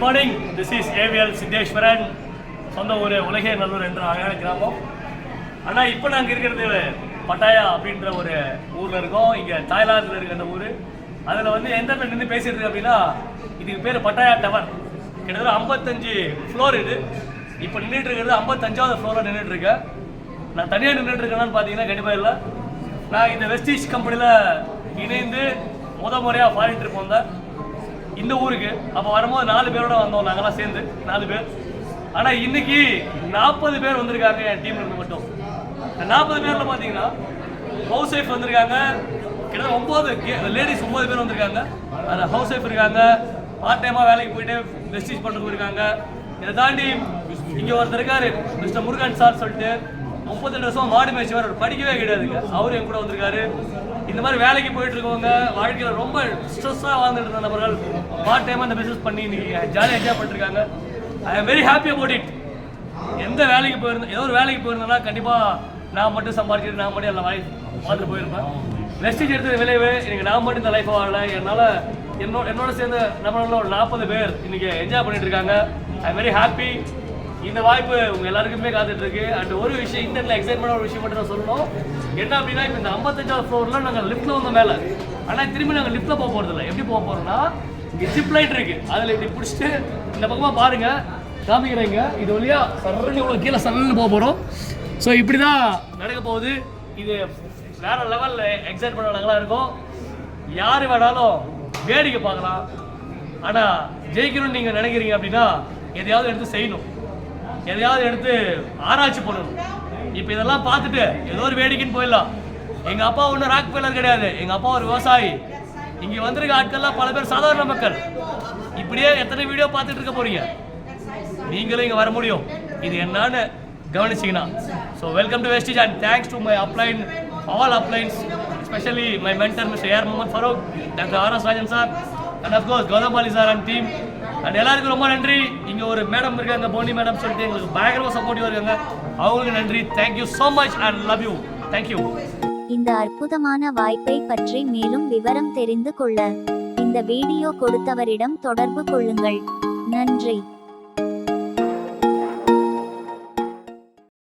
Good morning. This is AVL Siddheswaran. சொந்த ஊர் உலகே நல்லூர் என்ற அழகான கிராமம். ஆனால் இப்போ நாங்கள் இருக்கிறது பட்டாயா அப்படின்ற ஒரு ஊரில் இருக்கோம். இங்கே தாய்லாந்தில் இருக்கிற அந்த ஊர். அதில் வந்து எந்த இடத்துல நின்று பேசிட்டு இருக்கு அப்படின்னா, இதுக்கு பேர் பட்டாயா டவர். கிட்டத்தட்ட 55 ஃப்ளோர் இது. இப்போ நின்றுட்டு இருக்கிறது 55வது ஃப்ளோரில் நின்றுட்டு இருக்கேன். நான் தனியாக நின்றுட்டு இருக்கேன்னு பார்த்தீங்கன்னா கண்டிப்பாக இல்லை. நான் இந்த வெஸ்டீஜ் கம்பெனியில் இணைந்து முறையாக ஃபாரின் ட்ரிப் வந்தேன் இந்த ஊருக்கு. அப்போ வரும்போது 4 பேரோட வந்தோம், நாங்கள்லாம் சேர்ந்து 4 பேர். ஆனால் இன்னைக்கு 40 பேர் வந்திருக்காங்க என் டீம்ல இருந்து மட்டும். 40 பேரில் பார்த்தீங்கன்னா ஹவுஸ் ஒய்ஃப் வந்திருக்காங்க, கிட்டத்தட்ட 9 லேடிஸ் 9 பேர் வந்திருக்காங்க. அதில் ஹவுஸ் ஒய்ஃப் இருக்காங்க, பார்ட் டைமாக வேலைக்கு போயிட்டு வெஸ்டீஜ் பண்ணுறதுக்கு இருக்காங்க. இதை தாண்டி இங்கே ஒருத்தர் இருக்காரு, மிஸ்டர் முருகன் சார் சொல்லிட்டு 32 வருஷம் மாடு மேய்ச்சி வர படிக்கவே கிடையாதுங்க. அவரும் என் கூட வந்திருக்காரு. இந்த மாதிரி வேலைக்கு போயிட்டு இருக்கவங்க, வாழ்க்கையில் ரொம்ப ஸ்ட்ரெஸ்ஸாக வாழ்ந்துட்டு இருந்த நபர்கள் பார்ட் டைமாக இந்த பிஸ்னஸ் பண்ணி இன்னைக்கு ஜாலியாக என்ஜாய் பண்ணிருக்காங்க. I am very happy about it. எந்த வேலைக்கு போயிருந்தேன், ஏதோ ஒரு வேலைக்கு போயிருந்தேன்னா கண்டிப்பாக நான் மட்டும் சம்பாதிச்சிட்டு நான் மட்டும் எல்லா வாழ்ந்துட்டு போயிருப்பேன். வெஸ்டேஜ் எடுத்த விளைவு எனக்கு நான் மட்டும் இந்த லைஃப்பை வாழல. என்னால் என்னோட சேர்ந்த நம்மளால ஒரு 40 பேர் இன்னைக்கு என்ஜாய் பண்ணிட்டு இருக்காங்க. I am very happy. இந்த வாய்ப்பு உங்க எல்லாருக்குமே காத்துட்டு இருக்கு. அண்ட் ஒரு விஷயம், இந்த எக்ஸைட்மெண்ட் ஒரு விஷயம் மட்டும் நான் சொல்லணும். என்ன அப்படின்னா, இப்போ இந்த 55வது ஃப்ளோர்ல நாங்கள் லிஃப்ட்ல வந்த மேலே, ஆனால் திரும்பி நாங்கள் லிஃப்ட்ல போக போறது இல்லை. எப்படி போக போறோம்னா, இங்கே ஜிப் லைட் இருக்கு, அதில் இப்படி பிடிச்சிட்டு இந்த பக்கமாக பாருங்க, காமிக்கிறீங்க. இது வழியா சரண்டு இவ்வளோ கீழே சரண்டு போக போகிறோம். ஸோ இப்படி தான் நடக்க போகுது. இது வேற லெவலில் எக்ஸைட் பண்ண நாங்களாம் இருக்கோம். யார் வேணாலும் வேடிக்கை பார்க்கலாம். ஆனால் ஜெயிக்கணும்னு நீங்கள் நினைக்கிறீங்க அப்படின்னா எதையாவது எடுத்து செய்யணும், எதையாவது எடுத்து ஆராய்ச்சி பண்ணணும். இப்போ இதெல்லாம் பார்த்துட்டு ஏதோ ஒரு வேடிக்கைன்னு போயிடலாம். எங்கள் அப்பா ஒன்றும் ராக் ஃபெல்லர் கிடையாது, எங்கள் அப்பா ஒரு விவசாயி. இங்கே வந்திருக்க ஆட்கள்லாம் பல பேர் சாதாரண மக்கள். இப்படியே எத்தனை வீடியோ பார்த்துட்டு இருக்க போறீங்க, நீங்களும் இங்கே வர முடியும். இது என்னன்னு கவனிச்சிங்கன்னா. So welcome to Vestige and thanks to my upline, all uplines, especially my mentor mister AR Mohammed Farooq, doctor RS. Rajan sir, and of course Gowthamali sir and team. And எல்லாருக்கும் ரொம்ப நன்றி. இங்கே ஒரு மேடம் இருக்காங்க, போனி மேடம் சொல்லிட்டு, எங்களுக்கு பயங்கரமாக சப்போர்ட்டிவாக இருக்காங்க. அவங்களுக்கு நன்றி. Thank you so much and love you. Thank you. இந்த அற்புதமான வாய்ப்பை பற்றி மேலும் விவரம் தெரிந்து கொள்ள இந்த வீடியோ கொடுத்தவரிடம் தொடர்பு கொள்ளுங்கள். நன்றி.